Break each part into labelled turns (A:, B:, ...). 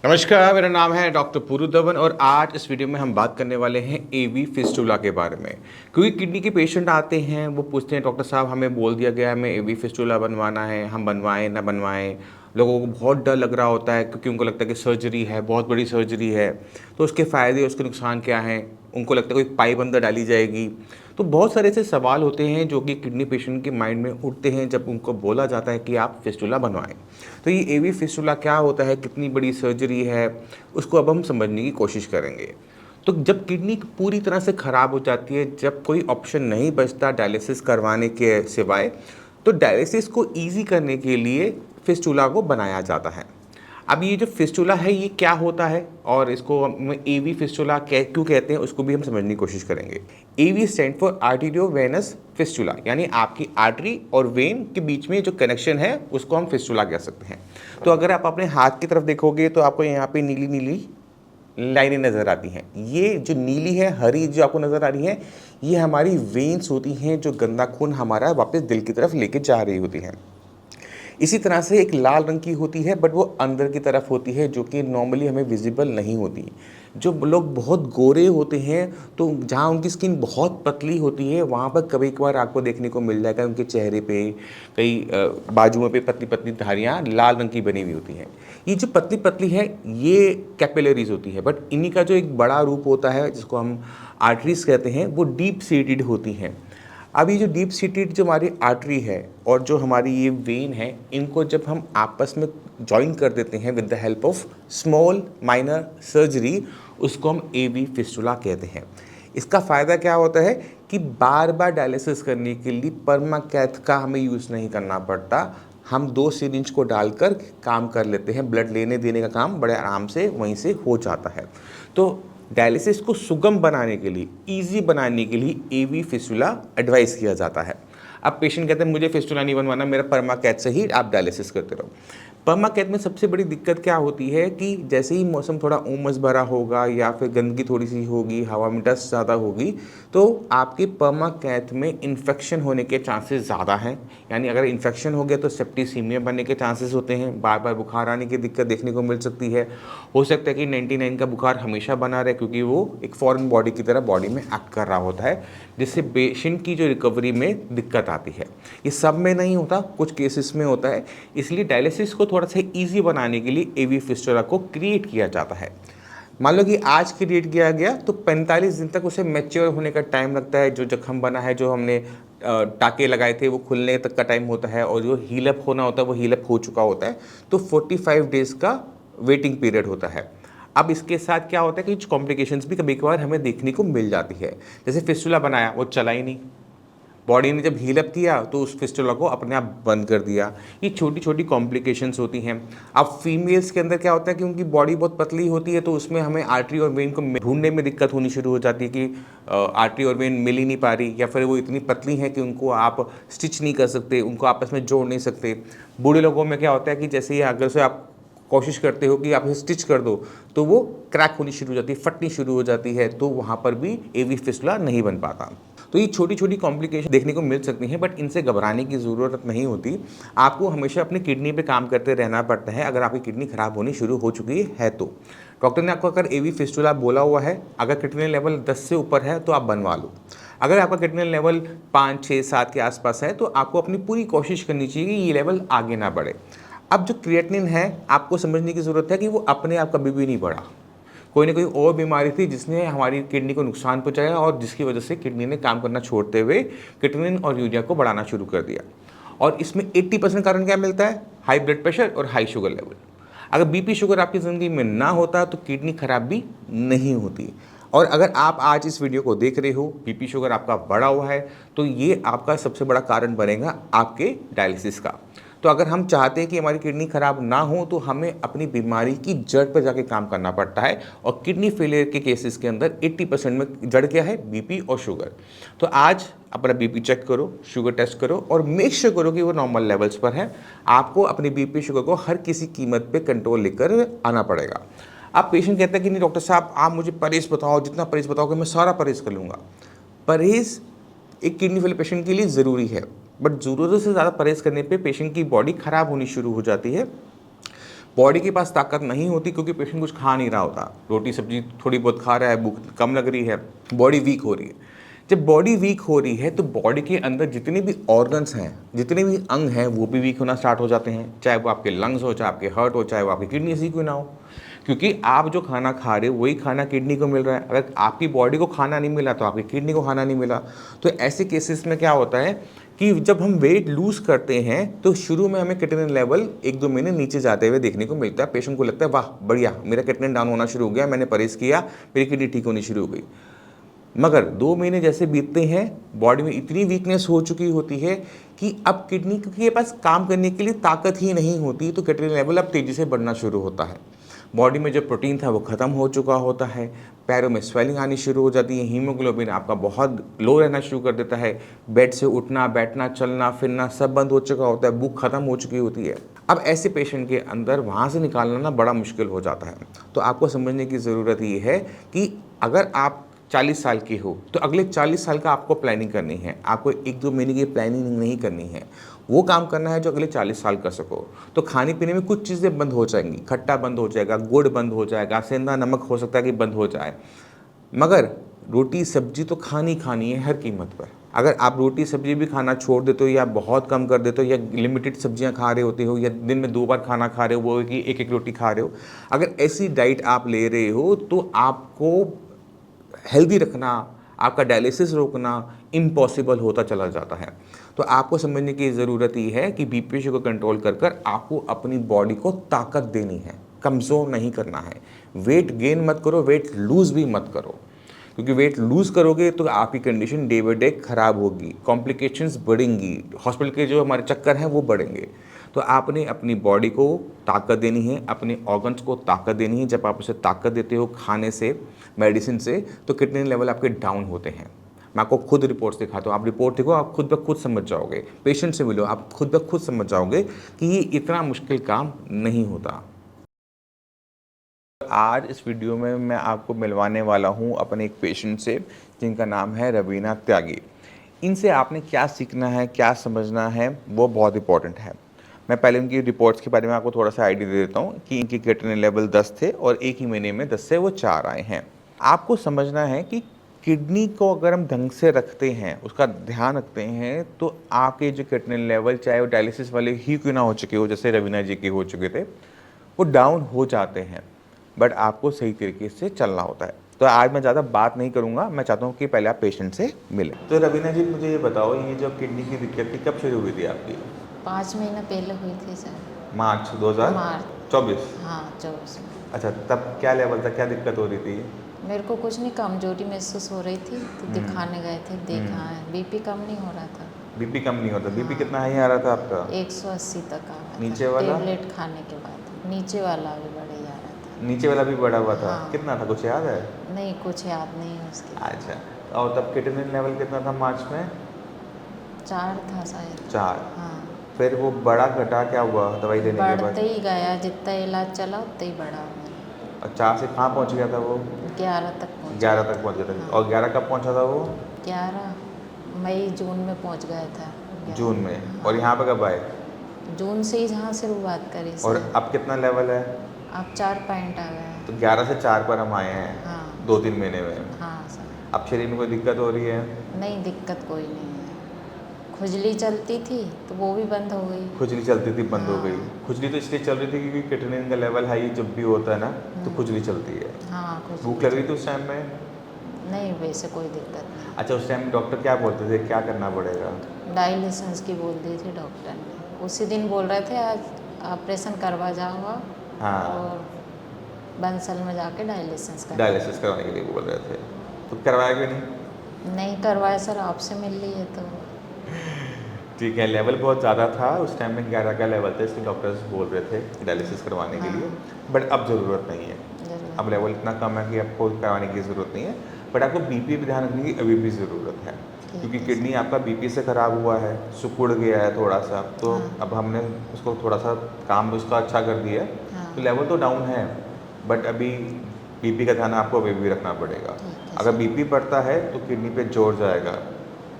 A: नमस्कार, मेरा नाम है डॉक्टर पूरू धवन और आज इस वीडियो में हम बात करने वाले हैं एवी फिस्टुला के बारे में। क्योंकि किडनी के पेशेंट आते हैं, वो पूछते हैं डॉक्टर साहब हमें बोल दिया गया है हमें एवी फिस्टुला बनवाना है, हम बनवाएं ना बनवाएं। लोगों को बहुत डर लग रहा होता है क्योंकि उनको लगता है कि सर्जरी है, बहुत बड़ी सर्जरी है, तो उसके फ़ायदे उसके नुकसान क्या हैं। उनको लगता है कोई पाइप अंदर डाली जाएगी। तो बहुत सारे ऐसे सवाल होते हैं जो कि किडनी पेशेंट के माइंड में उठते हैं जब उनको बोला जाता है कि आप फिस्टुला बनवाएं। तो ये एवी फिस्टुला क्या होता है, कितनी बड़ी सर्जरी है, उसको अब हम समझने की कोशिश करेंगे। तो जब किडनी पूरी तरह से ख़राब हो जाती है, जब कोई ऑप्शन नहीं बचता डायलिसिस करवाने के सिवाय, तो डायलिसिस को ईज़ी करने के लिए फिस्टुला को बनाया जाता है। अब ये जो फिस्टुला है ये क्या होता है और इसको हम एवी फिस्टुला क्यों कहते हैं उसको भी हम समझने की कोशिश करेंगे। एवी स्टैंड फॉर आर्टेरियो वेनस फिस्टुला, यानी आपकी आर्टरी और वेन के बीच में जो कनेक्शन है उसको हम फिस्टुला कह सकते हैं। तो अगर आप अपने हाथ की तरफ देखोगे तो आपको यहाँ पे नीली नीली लाइनें नज़र आती हैं। ये जो नीली है, हरी जो आपको नज़र आ रही है, ये हमारी वेन्स होती हैं जो गंदा खून हमारा वापस दिल की तरफ लेके जा रही होती हैं। इसी तरह से एक लाल रंग की होती है बट वो अंदर की तरफ होती है जो कि नॉर्मली हमें विजिबल नहीं होती। जो लोग बहुत गोरे होते हैं तो जहाँ उनकी स्किन बहुत पतली होती है वहाँ पर कभी कभार आपको देखने को मिल जाएगा उनके चेहरे पे कई बाजुओं पे पतली पतली धारियाँ लाल रंग की बनी हुई होती हैं। ये जो पतली पतली है ये कैपिलरीज होती है, बट इन्हीं का जो एक बड़ा रूप होता है जिसको हम आर्टरीज कहते हैं वो डीप सीटेड होती हैं। अब ये जो डीप सीटेड जो हमारी आर्टरी है और जो हमारी ये वेन है, इनको जब हम आपस में जॉइन कर देते हैं with the help of small minor surgery, उसको हम एवी फिस्टुला कहते हैं। इसका फ़ायदा क्या होता है कि बार बार डायलिसिस करने के लिए परमाकैथ का हमें यूज़ नहीं करना पड़ता। हम 2 सिरिंज को डालकर काम कर लेते हैं, ब्लड लेने देने का काम बड़े आराम से वहीं से हो जाता है। तो डायलिसिस को सुगम बनाने के लिए, ईजी बनाने के लिए एवी फिस्टुला एडवाइस किया जाता है। अब पेशेंट कहते हैं मुझे फिस्टुला नहीं बनवाना, मेरा परमाकैथ से ही आप डायलिसिस करते रहो। परमाकैथ में सबसे बड़ी दिक्कत क्या होती है कि जैसे ही मौसम थोड़ा उमस भरा होगा या फिर गंदगी थोड़ी सी होगी, हवा में डस्ट ज़्यादा होगी, तो आपके परमाकैथ में इन्फेक्शन होने के चांसेस ज़्यादा हैं। यानी अगर इन्फेक्शन हो गया तो सेप्टिसीमिया बनने के चांसेस होते हैं, बार बार बुखार आने की दिक्कत देखने को मिल सकती है। हो सकता है कि 99 का बुखार हमेशा बना रहे क्योंकि वो एक फॉरेन बॉडी की तरह बॉडी में एक्ट कर रहा होता है, जिससे पेशेंट की जो रिकवरी में दिक्कत आती है। ये सब में नहीं होता, कुछ केसेस में होता है। इसलिए डायलिसिस को थोड़ा सा ईजी बनाने के लिए एवी फिस्टुला को क्रिएट किया जाता है। मान लो कि आज क्रिएट किया गया तो 45 दिन तक उसे मैच्योर होने का टाइम लगता है। जो जख्म बना है, जो हमने टाँके लगाए थे, वो खुलने तक का टाइम होता है और जो हील अप होना होता है वो हील अप हो चुका होता है। तो 45 डेज़ का वेटिंग पीरियड होता है। अब इसके साथ क्या होता है कि कुछ कॉम्प्लिकेशंस भी कभी कभार हमें देखने को मिल जाती है। जैसे फिस्टुला बनाया, वो चला ही नहीं, बॉडी ने जब हील अप किया तो उस फिस्टुला को अपने आप बंद कर दिया। ये छोटी छोटी कॉम्प्लिकेशंस होती हैं। अब फीमेल्स के अंदर क्या होता है कि उनकी बॉडी बहुत पतली होती है तो उसमें हमें आर्टरी और वेन को ढूंढने में दिक्कत होनी शुरू हो जाती है कि आर्टरी और वेन मिल ही नहीं पा रही, या फिर वो इतनी पतली हैं कि उनको आप स्टिच नहीं कर सकते, उनको आपस में जोड़ नहीं सकते। बूढ़े लोगों में क्या होता है कि जैसे ही अगर से आप कोशिश करते हो कि आप इसे स्टिच कर दो तो वो क्रैक होनी शुरू हो जाती है, फटनी शुरू हो जाती है, तो वहाँ पर भी एवी फिस्टुला नहीं बन पाता। तो ये छोटी छोटी कॉम्प्लिकेशन देखने को मिल सकती हैं, बट इनसे घबराने की ज़रूरत नहीं होती। आपको हमेशा अपनी किडनी पे काम करते रहना पड़ता है अगर आपकी किडनी ख़राब होनी शुरू हो चुकी है तो। डॉक्टर ने आपको अगर एवी फिस्टुला बोला हुआ है, अगर किडनी लेवल 10 से ऊपर है तो आप बनवा लो। अगर आपका किडनी लेवल 5, 6, 7 के आसपास है तो आपको अपनी पूरी कोशिश करनी चाहिए कि ये लेवल आगे ना बढ़े। अब जो क्रिएटिनिन है, आपको समझने की ज़रूरत है कि वो अपने आप कभी भी नहीं बढ़ा। कोई ना कोई और बीमारी थी जिसने हमारी किडनी को नुकसान पहुंचाया और जिसकी वजह से किडनी ने काम करना छोड़ते हुए क्रिएटिनिन और यूरिया को बढ़ाना शुरू कर दिया। और इसमें 80% कारण क्या मिलता है? हाई ब्लड प्रेशर और हाई शुगर लेवल। अगर बीपी शुगर आपकी ज़िंदगी में ना होता तो किडनी खराब भी नहीं होती। और अगर आप आज इस वीडियो को देख रहे हो, बीपी शुगर आपका बढ़ा हुआ है, तो ये आपका सबसे बड़ा कारण बनेगा आपके डायलिसिस का। तो अगर हम चाहते हैं कि हमारी किडनी खराब ना हो तो हमें अपनी बीमारी की जड़ पर जाके काम करना पड़ता है। और किडनी फेलियर के केसेस के अंदर 80% में जड़ क्या है? बीपी और शुगर। तो आज अपना बीपी चेक करो, शुगर टेस्ट करो और मेक श्योर करो कि वो नॉर्मल लेवल्स पर है। आपको अपनी बीपी शुगर को हर किसी कीमत पे कंट्रोल लेकर आना पड़ेगा। अब पेशेंट कहता है कि नहीं डॉक्टर साहब आप मुझे परहेज़ बताओ, जितना परहेज़ बताओगे मैं सारा परहेज़ कर लूँगा। परहेज़ एक किडनी फेलियर पेशेंट के लिए ज़रूरी है, बट ज़रूरत से ज़्यादा परहेज़ करने पे पेशेंट की बॉडी ख़राब होनी शुरू हो जाती है। बॉडी के पास ताकत नहीं होती क्योंकि पेशेंट कुछ खा नहीं रहा होता, रोटी सब्जी थोड़ी बहुत खा रहा है, भूख कम लग रही है, बॉडी वीक हो रही है। जब बॉडी वीक हो रही है तो बॉडी के अंदर जितने भी ऑर्गन्स हैं, जितने भी अंग हैं, वो भी वीक होना स्टार्ट हो जाते हैं, चाहे वो आपके लंग्स हो, चाहे आपके हार्ट हो, चाहे वो आपकी किडनी ऐसी क्यों ना हो, क्योंकि आप जो खाना खा रहे हो वही खाना किडनी को मिल रहा है। अगर आपकी बॉडी को खाना नहीं मिला तो आपकी किडनी को खाना नहीं मिला। तो ऐसे केसेस में क्या होता है कि जब हम वेट लूज़ करते हैं तो शुरू में हमें क्रिएटिनिन लेवल 1-2 महीने नीचे जाते हुए देखने को मिलता है। पेशेंट को लगता है वाह बढ़िया, मेरा क्रिएटिनिन डाउन होना शुरू हो गया, मैंने परहेज़ किया, मेरी किडनी ठीक होनी शुरू हो गई। मगर 2 महीने जैसे बीतते हैं, बॉडी में इतनी वीकनेस हो चुकी होती है कि अब किडनी के पास काम करने के लिए ताकत ही नहीं होती, तो क्रिएटिनिन लेवल अब तेज़ी से बढ़ना शुरू होता है। बॉडी में जो प्रोटीन था वो ख़त्म हो चुका होता है, पैरों में स्वेलिंग आनी शुरू हो जाती है, हीमोग्लोबिन आपका बहुत लो रहना शुरू कर देता है, बेड से उठना, बैठना, चलना फिरना सब बंद हो चुका होता है, भूख खत्म हो चुकी होती है। अब ऐसे पेशेंट के अंदर वहाँ से निकालना ना बड़ा मुश्किल हो जाता है। तो आपको समझने की ज़रूरत ये है कि अगर आप 40 साल की हो तो अगले 40 साल का आपको प्लानिंग करनी है। आपको 1-2 महीने की प्लानिंग नहीं करनी है, वो काम करना है जो अगले 40 साल कर सको। तो खाने पीने में कुछ चीज़ें बंद हो जाएंगी, खट्टा बंद हो जाएगा, गुड़ बंद हो जाएगा, सेंधा नमक हो सकता है कि बंद हो जाए, मगर रोटी सब्जी तो खानी खानी है हर कीमत पर। अगर आप रोटी सब्जी भी खाना छोड़ देते हो या बहुत कम कर देते हो या लिमिटेड सब्जियां खा रहे होते हो या दिन में 2 बार खाना खा रहे हो, वो कि एक रोटी खा रहे हो, अगर ऐसी डाइट आप ले रहे हो तो आपको हेल्दी रखना, आपका डायलिसिस रोकना इम्पॉसिबल होता चला जाता है। तो आपको समझने की ज़रूरत ये है कि बीपी को कंट्रोल कर कर आपको अपनी बॉडी को ताकत देनी है, कमज़ोर नहीं करना है। वेट गेन मत करो, वेट लूज़ भी मत करो, क्योंकि वेट लूज़ करोगे तो आपकी कंडीशन डे बाई डे ख़राब होगी, कॉम्प्लिकेशंस बढ़ेंगी, हॉस्पिटल के जो हमारे चक्कर हैं वो बढ़ेंगे। तो आपने अपनी बॉडी को ताकत देनी है, अपने ऑर्गन्स को ताकत देनी है। जब आप उसे ताकत देते हो खाने से, मेडिसिन से, तो क्रिएटिनिन लेवल आपके डाउन होते हैं। मैं आपको खुद रिपोर्ट्स दिखाता हूँ, आप रिपोर्ट देखो, आप खुद ब खुद समझ जाओगे। पेशेंट से मिलो, आप खुद ब खुद समझ जाओगे कि ये इतना मुश्किल काम नहीं होता। आज इस वीडियो में मैं आपको मिलवाने वाला हूँ अपने एक पेशेंट से जिनका नाम है रवीना त्यागी। इनसे आपने क्या सीखना है, क्या समझना है, वो बहुत इंपॉर्टेंट है। मैं पहले उनकी रिपोर्ट्स के बारे में आपको थोड़ा सा आइडिया दे देता हूँ कि इनकी क्रिएटिनिन लेवल 10 थे और एक ही महीने में 10 से वो 4 आए हैं। आपको समझना है कि किडनी को अगर हम ढंग से रखते हैं, उसका ध्यान रखते हैं, तो आपके जो क्रिएटिनिन लेवल, चाहे वो डायलिसिस वाले ही क्यों ना हो चुके हो, जैसे रवीना जी के हो चुके थे, वो डाउन हो जाते हैं। बट आपको सही तरीके से चलना होता है। तो आज मैं ज़्यादा बात नहीं करूँगा, मैं चाहता हूँ कि पहले आप पेशेंट से मिलें। तो रवीना जी मुझे ये बताओ, ये जो किडनी की दिक्कत थी कब शुरू हुई थी आपकी?
B: 5 महीना पहले हुई थी सर।
A: मार्च
B: मार्च
A: 2024?
B: हाँ 24 में।
A: अच्छा, तब क्या लेवल था, क्या दिक्कत हो रही थी?
B: मेरे को कुछ नहीं, कमजोरी महसूस हो रही थी तो दिखाने गए थे, देखा है बीपी कम नहीं हो रहा था।
A: बीपी कम नहीं होता? बीपी कितना हाई आ रहा था आपका?
B: 180 तक आ रहा
A: नीचे
B: था
A: वाला?
B: टेबलेट खाने के बाद। नीचे वाला भी बढ़ ही आ रहा था।
A: नीचे वाला भी बढ़ा हुआ था?
B: हाँ।
A: कितना था, कुछ याद है?
B: नहीं, कुछ याद नहीं है उसके।
A: अच्छा, और तब क्रिएटिनिन लेवल कितना था मार्च में?
B: 4 था शायद।
A: 4?
B: हाँ,
A: फिर वो बड़ा घटा, क्या हुआ दवाई लेने के बाद?
B: बढ़ते ही गया, जितना इलाज चला उतना ही बढ़ा मेरा।
A: और 4 से कहाँ पहुँच गया था वो?
B: 11 तक पहुँच
A: 11 तक पहुँच गया था।
B: हाँ।
A: और 11 कब पहुँचा था वो?
B: 11 मई जून में पहुँच गया था।
A: जून में। और यहाँ पे कब आए?
B: जून से ही जहाँ से शुरुआत करी
A: और
B: सर।
A: अब कितना लेवल है?
B: अब 4 पॉइंट आ गया है।
A: तो 11 से 4 पर हम आए हैं
B: हाँ
A: 2-3 महीने में।
B: हाँ सर।
A: अब शरीर में कोई दिक्कत हो रही है?
B: नहीं, दिक्कत कोई नहीं है। खुजली चलती थी तो वो भी बंद हो गई।
A: खुजली चलती थी, बंद हो
B: हाँ।
A: गई? खुजली तो इसलिए चल रही थी क्योंकि क्रिएटिनिन का लेवल हाई जब भी होता है ना तो खुजली चलती है।
B: हाँ, खुजली
A: भूख लग रही थी उस टाइम में?
B: नहीं, वैसे कोई दिक्कत नहीं।
A: अच्छा, उस टाइम डॉक्टर क्या बोलते थे, क्या करना पड़ेगा?
B: डायलिसिस की बोल दी थी डॉक्टर ने। उसी दिन बोल रहे थे आज ऑपरेशन करवा जाओ
A: हाँ,
B: और बंसल में जाके डायलिसिस कर।
A: डायलिसिस करवाने के लिए बोल रहे थे, तो करवाया कि नहीं?
B: नहीं करवाया सर, आपसे मिल ली है तो।
A: ठीक है, लेवल बहुत ज़्यादा था उस टाइम में, 11 का लेवल था, इसलिए डॉक्टर्स बोल रहे थे डायलिसिस करवाने के लिए। बट अब ज़रूरत नहीं है,
B: जरूर।
A: अब लेवल इतना कम है कि आपको करवाने की ज़रूरत नहीं है। बट आपको बीपी भी ध्यान रखने की अभी भी ज़रूरत है, क्योंकि किडनी आपका बीपी से ख़राब हुआ है, सिकुड़ गया है थोड़ा सा। तो अब हमने उसको थोड़ा सा काम उसका अच्छा कर दिया है, तो लेवल तो डाउन है, बट अभी बीपी का ध्यान आपको अभी भी रखना पड़ेगा। अगर बीपी बढ़ता है तो किडनी पे जोर जाएगा,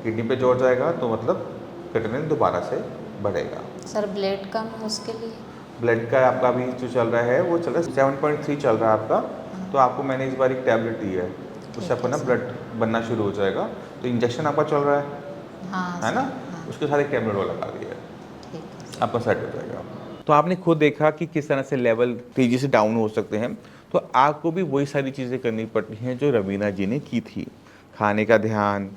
A: किडनी पे जोर जाएगा तो मतलब क्रिएटिनिन दोबारा से बढ़ेगा।
B: सर ब्लड कम है उसके लिए?
A: ब्लड का आपका अभी जो चल रहा है वो चल रहा है 7.3 चल रहा है आपका। तो आपको मैंने इस बार एक टैबलेट दी है, उससे आपको ना ब्लड बनना शुरू हो जाएगा। तो इंजेक्शन आपका चल रहा
B: हाँ
A: है ना,
B: हाँ
A: उसके साथ एक टैबलेट वो लगा दिया है,
B: ठीक है सर।
A: आपका सेट हो जाएगा। तो आपने खुद देखा कि किस तरह से लेवल तेज़ी से डाउन हो सकते हैं। तो आपको भी वही सारी चीज़ें करनी पड़ती हैं जो रवीना जी ने की थी। खाने का ध्यान,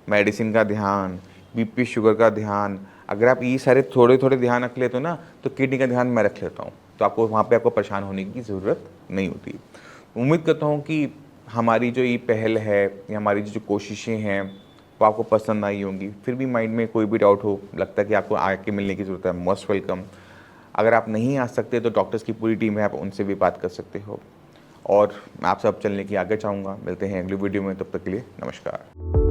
A: मेडिसिन का ध्यान, बीपी शुगर का ध्यान। अगर आप ये सारे थोड़े थोड़े ध्यान रख लेते हो ना, तो किडनी का ध्यान मैं रख लेता हूँ, तो आपको वहाँ पे आपको परेशान होने की ज़रूरत नहीं होती। उम्मीद करता हूँ कि हमारी जो ये पहल है या हमारी जो कोशिशें हैं वो आपको पसंद आई होंगी। फिर भी माइंड में कोई भी डाउट हो, लगता है कि आपको आके मिलने की ज़रूरत है, मोस्ट वेलकम। अगर आप नहीं आ सकते तो डॉक्टर्स की पूरी टीम है, आप उनसे भी बात कर सकते हो। और मैं आप सब चलने की आगे चाहूँगा। मिलते हैं अगली वीडियो में, तब तक के लिए नमस्कार।